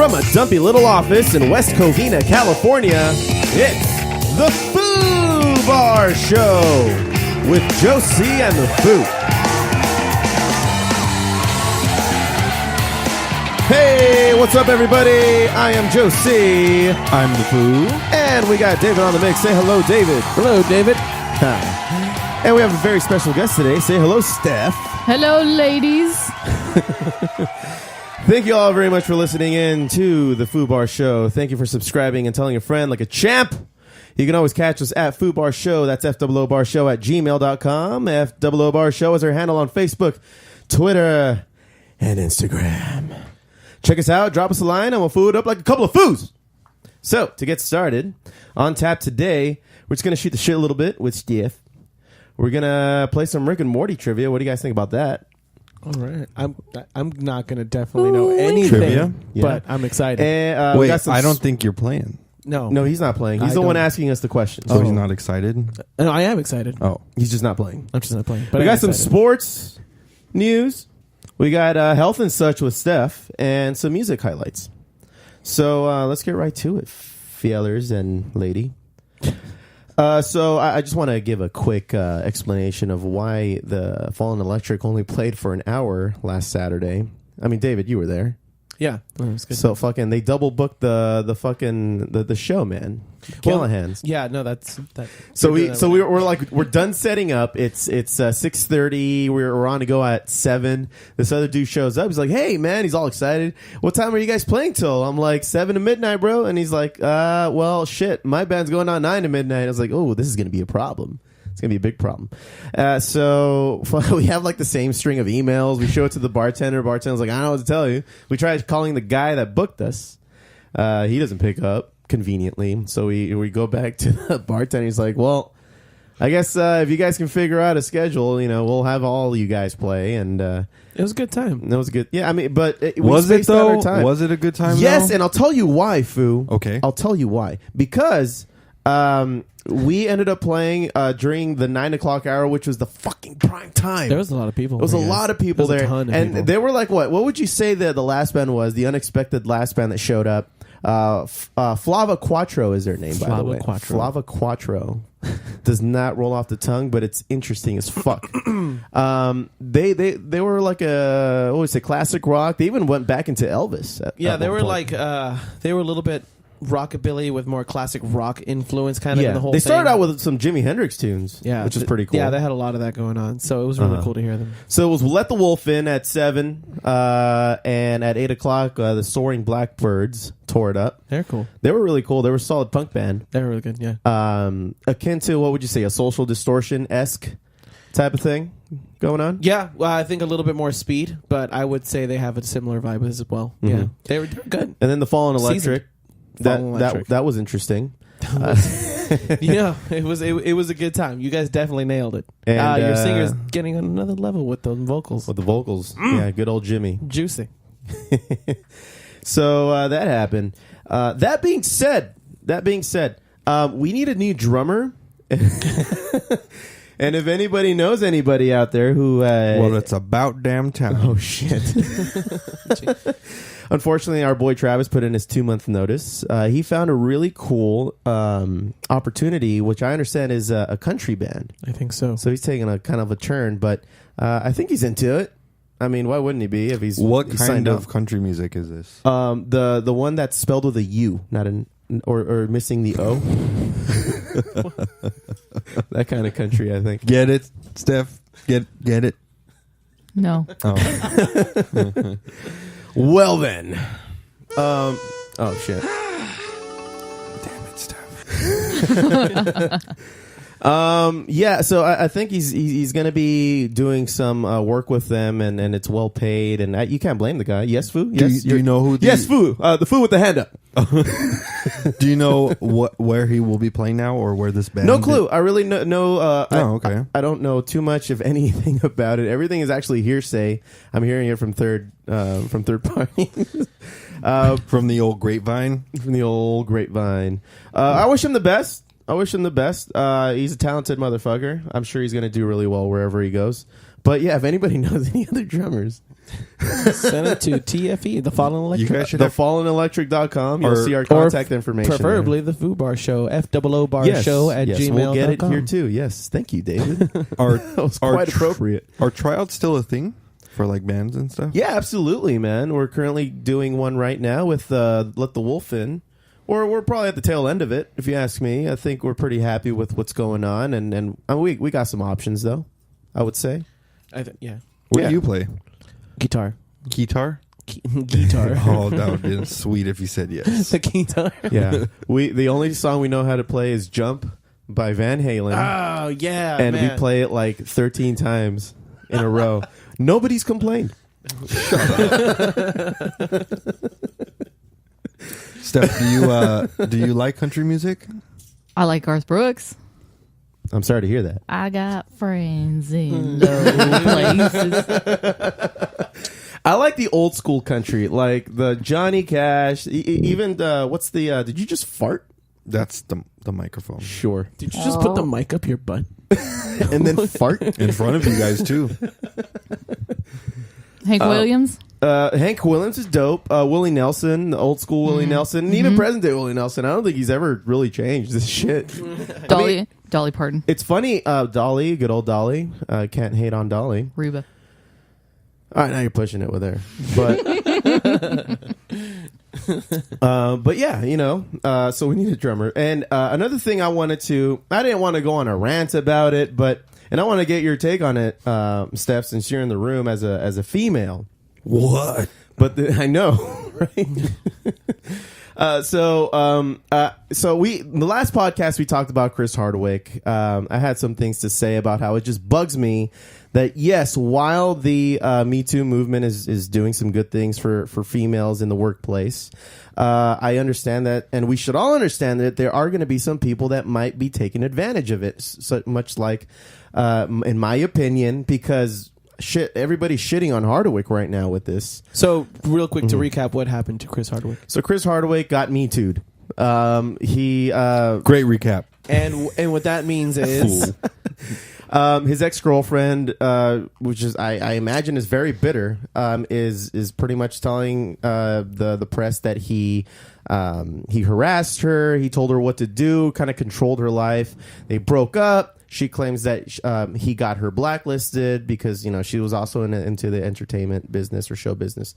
From a dumpy little office in West Covina, California, it's The Foo Bar Show with Josie and The Foo. Hey, what's up, everybody? I am Josie. I'm The Foo. And we got Dayvid on the mix. Say hello, Dayvid. Hello, Dayvid. Hi. And we have a very special guest today. Say hello, Steph. Hello, ladies. Thank you all very much for listening in to the Foo Bar Show. Thank you for subscribing and telling a friend like a champ. You can always catch us at Foo Bar Show. That's FOO Bar Show at gmail.com. FOO Bar Show is our handle on Facebook, Twitter, and Instagram. Check us out. Drop us a line and we'll foo it up like a couple of foos. So, to get started, on tap today, we're just going to shoot the shit a little bit with Steph. We're going to play some Rick and Morty Trivia. What do you guys think about that? All right. I'm not going to definitely know anything, Trivia? but I'm excited. And, Wait, I don't think you're playing. No, he's not playing. He's the one asking us the questions. So he's not excited? No, I am excited. Oh. He's just not playing. I'm just not playing. But We I'm got some excited. sports news. We got health and such with Steph and some music highlights. So let's get right to it, fellers and lady. So I just want to give a quick explanation of why the Fallen Electric only played for an hour last Saturday. I mean, Dayvid, you were there. Yeah. Well, it's good. So fucking they double booked the show, man. Callahan's. Yeah, no, that's that. So we're done setting up. It's 6:30. We're on to go at 7. This other dude shows up. He's like, "Hey man," he's all excited. "What time are you guys playing till?" I'm like, 7 to midnight, bro. And he's like, well, shit, my band's going on 9 to midnight. I was like, oh, this is gonna be a problem. It's gonna be a big problem. So we have like the same string of emails. We show it to the bartender. Bartender's like, "I don't know what to tell you." We tried calling the guy that booked us. He doesn't pick up conveniently. So we go back to the bartender. He's like, "Well, I guess if you guys can figure out a schedule, we'll have all you guys play." And It was a good time. it was good. Yeah, I mean, but Was it though? Our time. Was it a good time? Yes, though? and I'll tell you why, Foo. Okay. I'll tell you why. Because we ended up playing during the 9 o'clock hour, which was the fucking prime time. There was a lot of people. There was a lot of people there. A ton of and people. they were like, what would you say the last band was? The unexpected last band that showed up. Flava Quattro is their name, by the way. Quattro. Flava Quattro. Does not roll off the tongue, but it's interesting as fuck. They were like what would you say, classic rock. They even went back into Elvis. Yeah, they one were point. like they were a little bit rockabilly with more classic rock influence kind of in the whole they started thing. out with some Jimi Hendrix tunes, Yeah, which is pretty cool. Yeah, they had a lot of that going on, so it was really cool to hear them. So it was Let the Wolf In at 7, and at 8 o'clock, the Soaring Blackbirds tore it up. They're cool. They were really cool. They were a solid punk band. They were really good. Yeah. Akin to, what would you say, a Social Distortion-esque type of thing going on? Yeah, well, I think a little bit more speed, but I would say they have a similar vibe as well. Mhm. Yeah, they were good. And then the Fallen Electric. Seasoned. That, Fallen that Electric. that was interesting. Yeah, it was a good time. You guys definitely nailed it. And, your singer's getting on another level with those vocals. With the vocals. Yeah, good old Jimmy. Juicy. So that happened. That being said, we need a new drummer. And if anybody knows anybody out there who... well, it's about damn time. Oh, shit. Unfortunately, our boy Travis put in his 2-month notice. He found a really cool opportunity, which I understand is a country band. I think so. So he's taking a kind of a turn, but I think he's into it. I mean, why wouldn't he be if he's What he's kind signed of up? country music is this? The one that's spelled with a U, not an or missing the O. That kind of country, I think. Get it, Steph? Get it? No. Oh. Well then, oh shit. Damn it, Steph. Yeah, so I think he's going to be doing some work with them, and it's well paid, and you can't blame the guy. Yes, Foo? Yes, Do you know who? Yes, Foo. The Foo with the hand up. Do you know where he will be playing now, or where this band? No clue. I really know. Okay. I don't know too much of anything about it. Everything is actually hearsay. I'm hearing it from third parties. From the old grapevine. From the old grapevine. I wish him the best. I wish him the best. He's a talented motherfucker. I'm sure he's going to do really well wherever he goes. But yeah, if anybody knows any other drummers, send it to TFE, The Fallen Electric. You guys should have thefallenelectric.com. You'll see our contact information. Preferably the Foo Bar Show, FOO Bar Show at gmail.com. We'll get it here too. Yes. Thank you, David. That was quite appropriate. Are tryouts still a thing for like bands and stuff? Yeah, absolutely, man. We're currently doing one right now with Let the Wolf In. Or we're probably at the tail end of it, if you ask me. I think we're pretty happy with what's going on, and we got some options though, I would say. Yeah. What do you play? Guitar. Guitar? Guitar. Oh, that would be sweet if you said yes. The guitar. Yeah. The only song we know how to play is Jump by Van Halen. Oh, yeah, and man. we play it like 13 times in a row. Nobody's complained. Steph, do you like country music? I like Garth Brooks. I'm sorry to hear that. I got friends in low places. I like the old school country, like the Johnny Cash. Even what's the? Did you just fart? That's the microphone. Sure. Did you just put the mic up your butt? And then fart in front of you guys too. Hank Williams. Hank Williams is dope. Willie Nelson, the old school Willie Nelson, and even present day Willie Nelson. I don't think he's ever really changed this shit. Dolly Parton. It's funny. Dolly, good old Dolly. Can't hate on Dolly. Reba. All right, now you're pushing it with her, but yeah, so we need a drummer. And another thing I didn't want to go on a rant about it, and I want to get your take on it, Steph, since you're in the room as a female. What? But I know, right? So the last podcast we talked about Chris Hardwick. I had some things to say about how it just bugs me that yes, while the Me Too movement is doing some good things for females in the workplace, I understand that, and we should all understand that there are going to be some people that might be taking advantage of it, so much like, in my opinion, because everybody's shitting on Hardwick right now with this. So, real quick to recap, what happened to Chris Hardwick? So Chris Hardwick got Me Too'd. Great recap. And what that means is his ex-girlfriend, which is I imagine is very bitter, is pretty much telling the press that he harassed her, he told her what to do, kind of controlled her life. They broke up. She claims that he got her blacklisted because she was also into the entertainment business or show business,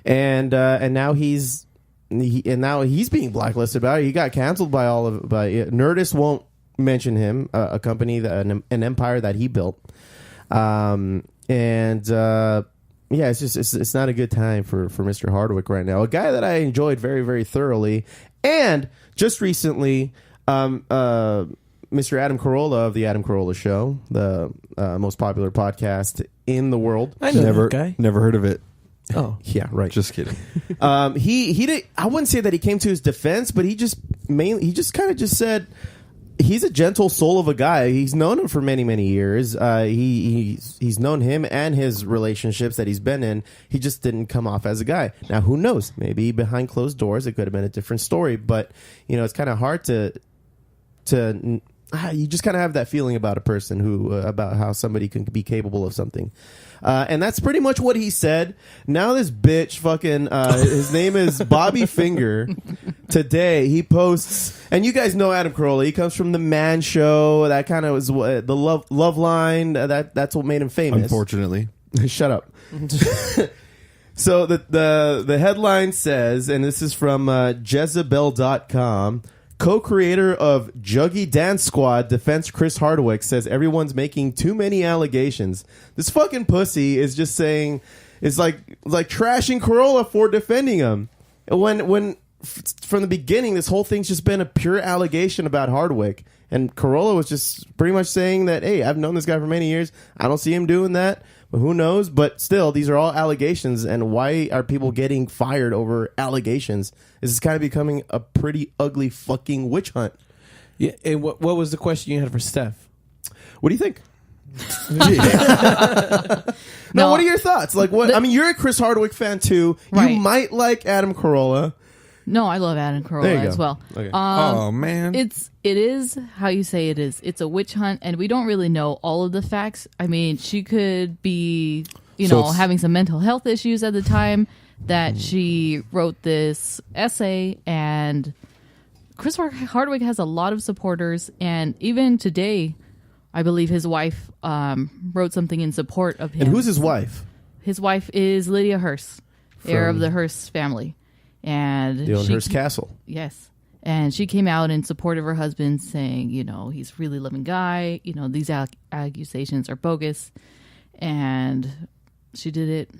and now he's being blacklisted about it. He got canceled by Nerdist won't mention him, a company an empire that he built, yeah, it's not a good time for Mr. Hardwick right now. A guy that I enjoyed very, very thoroughly, and just recently, Mr. Adam Carolla of the Adam Carolla Show, the most popular podcast in the world. I know that guy. Never heard of it. Oh, yeah, right. Just kidding. He did. I wouldn't say that he came to his defense, but he just kind of said he's a gentle soul of a guy. He's known him for many, many years. He's known him and his relationships that he's been in. He just didn't come off as a guy. Now, who knows? Maybe behind closed doors, it could have been a different story. But it's kind of hard to you just kind of have that feeling about a person about how somebody can be capable of something. And that's pretty much what he said. Now this bitch fucking, his name is Bobby Finger. Today he posts, and you guys know Adam Carolla. He comes from the Man Show. That kind of was the love line. That's what made him famous. Unfortunately. Shut up. So the headline says, and this is from Jezebel.com, co-creator of Juggy Dance Squad defends Chris Hardwick, says everyone's making too many allegations. This fucking pussy is just saying, it's like trashing Carolla for defending him. When from the beginning, this whole thing's just been a pure allegation about Hardwick. And Carolla was just pretty much saying that, hey, I've known this guy for many years. I don't see him doing that. But who knows? But still, these are all allegations. And why are people getting fired over allegations? This is kind of becoming a pretty ugly fucking witch hunt. Yeah. And what was the question you had for Steph? What do you think? What are your thoughts? Like, what? I mean, you're a Chris Hardwick fan too. Right. You might like Adam Carolla. No, I love Adam There Carolla you as go. well. Okay. Oh man. It is how you say it is. It's a witch hunt, and we don't really know all of the facts. I mean, she could be, having some mental health issues at the time that she wrote this essay, and Chris Hardwick has a lot of supporters, and even today, I believe his wife wrote something in support of him. And who's his wife? His wife is Lydia Hearst, heir of the Hearst family. And The own Hearst Castle. Yes. And she came out in support of her husband, saying, he's a really loving guy. These accusations are bogus. And she did it,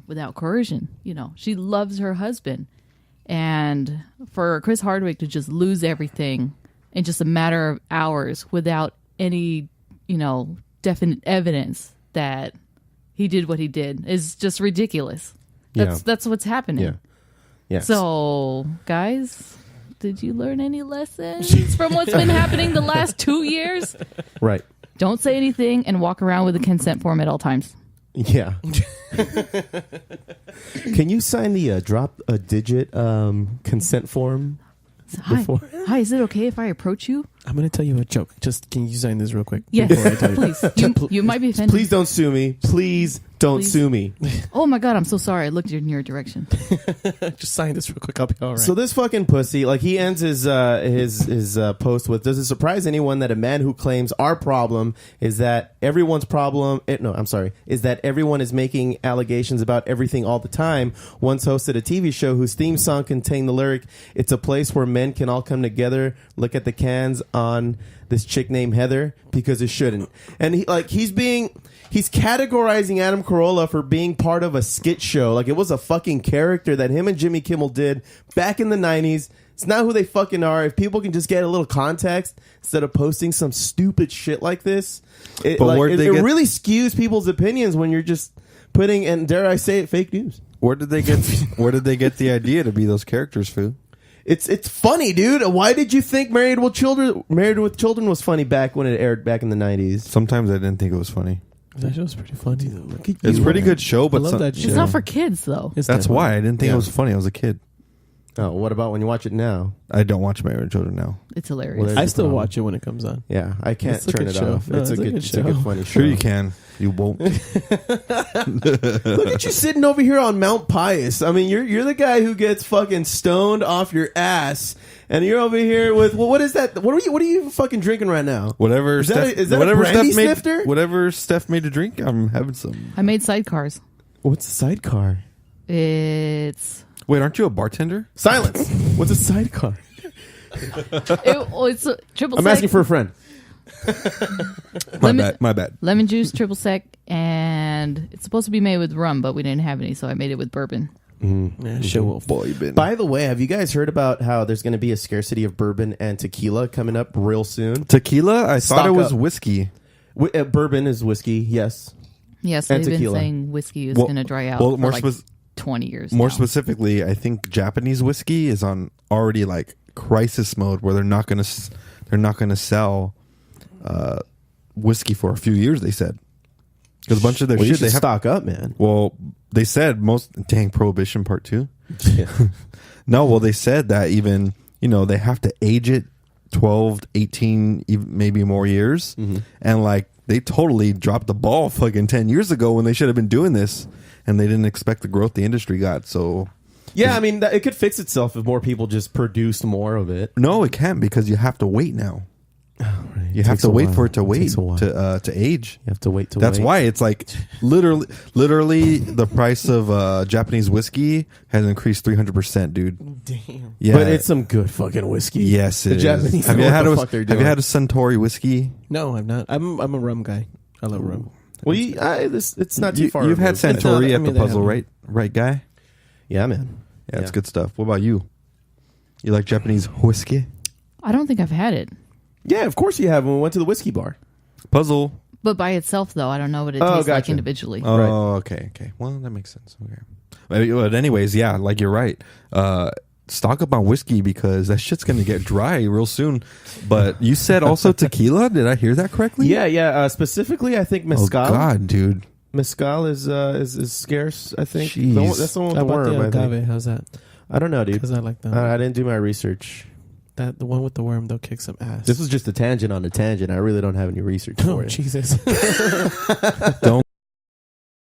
without coercion. She loves her husband. And for Chris Hardwick to just lose everything in just a matter of hours without any, definite evidence that he did what he did is just ridiculous. That's what's happening. Yeah. Yes. So, guys, did you learn any lessons from what's been happening the last 2 years? Right. Don't say anything and walk around with a consent form at all times. Yeah. Can you sign the drop a digit consent form? Hi, is it okay if I approach you? I'm going to tell you a joke. Just can you sign this real quick? Yes, before I tell you? please. You might be offended. Please don't sue me. Please don't sue me. Oh my God, I'm so sorry. I looked in your direction. Just sign this real quick. I'll be all right. So this fucking pussy, like he ends his post with, does it surprise anyone that a man who claims our problem is that everyone's problem, is that everyone is making allegations about everything all the time, once hosted a TV show whose theme song contained the lyric, "It's a place where men can all come together, look at the cans on this chick named Heather," because it shouldn't. And he's categorizing Adam Carolla for being part of a skit show. Like it was a fucking character that him and Jimmy Kimmel did back in the 90s. It's not who they fucking are. If people can just get a little context instead of posting some stupid shit like this, it really skews people's opinions when you're just putting, and dare I say it, fake news. Where did they get the idea to be those characters, Foo? It's funny, dude. Why did you think Married with Children was funny back when it aired back in the 90s? Sometimes I didn't think it was funny. That show's pretty funny, though. It's a pretty good show, but I love that show. It's not for kids, though. That's why I didn't think it was funny. I was a kid. Oh, what about when you watch it now? I don't watch Married with Children now. It's hilarious. Well, I still watch it when it comes on. Yeah, I can't It's a turn good it show. off. No, It's a good funny show. Sure you can. You won't. Look at you sitting over here on Mount Pius. I mean, you're the guy who gets fucking stoned off your ass, and you're over here with what is that? What are you even fucking drinking right now? Whatever. Is that a brandy snifter? Whatever Steph made to drink, I'm having some. I made sidecars. What's a sidecar? It's Wait, aren't you a bartender? Silence. What's a sidecar? it's a triple I'm sec. asking for a friend. My bad. Lemon juice, triple sec, and it's supposed to be made with rum, but we didn't have any, so I made it with bourbon. Yeah, show wolf. By the way, have you guys heard about how there's going to be a scarcity of bourbon and tequila coming up real soon? Tequila? I thought it was up. whiskey. Bourbon is whiskey, yes. Yes, And they've been tequila. saying whiskey is going to dry out for 20 years More now. specifically, I think Japanese whiskey is on already like crisis mode where they're not going to sell whiskey for a few years, they said. Because a bunch of their Well, you shit should they have stock up, man. Well, they said Prohibition Part 2. Yeah. No, well, they said that even, they have to age it 12, 18, even maybe more years. Mm-hmm. And like, they totally dropped the ball fucking 10 years ago when they should have been doing this. And they didn't expect the growth the industry got. So, Yeah, I mean, it could fix itself if more people just produced more of it. no, it can't because you have to wait now. Right. You have to wait for it to takes a while. to age. You have to wait to That's wait. why it's like literally the price of Japanese whiskey has increased 300%, dude. Damn. Yeah, But it's some good fucking whiskey. yes, The it is. Japanese Have know you what had the a fuck they're Have you doing. had a Suntory whiskey? No, I'm not. I'm a rum guy. I love rum. Well, it's not too far. You've had removed. Suntory I at mean, the they puzzle, have- right, guy? Yeah, man. Yeah, it's good stuff. What about you? You like Japanese whiskey? I don't think I've had it. Yeah, of course you have when we went to the whiskey bar. Puzzle. But by itself, though, I don't know what it Oh, tastes like gotcha. individually. Oh, okay. Well, that makes sense. Okay. But anyways, yeah, like you're right. Stock up on whiskey because that shit's gonna get dry real soon. But you said also tequila. Did I hear that correctly? Yeah. Specifically, I think mezcal. Oh God, dude. Mezcal is scarce. I think Jeez. that's the one How with the about worm. I the think. agave? How's that? I don't know, dude. Because I like them. I didn't do my research. The one with the worm, they'll kick some ass. This was just a tangent on a tangent. I really don't have any research for Oh, it. Jesus. Don't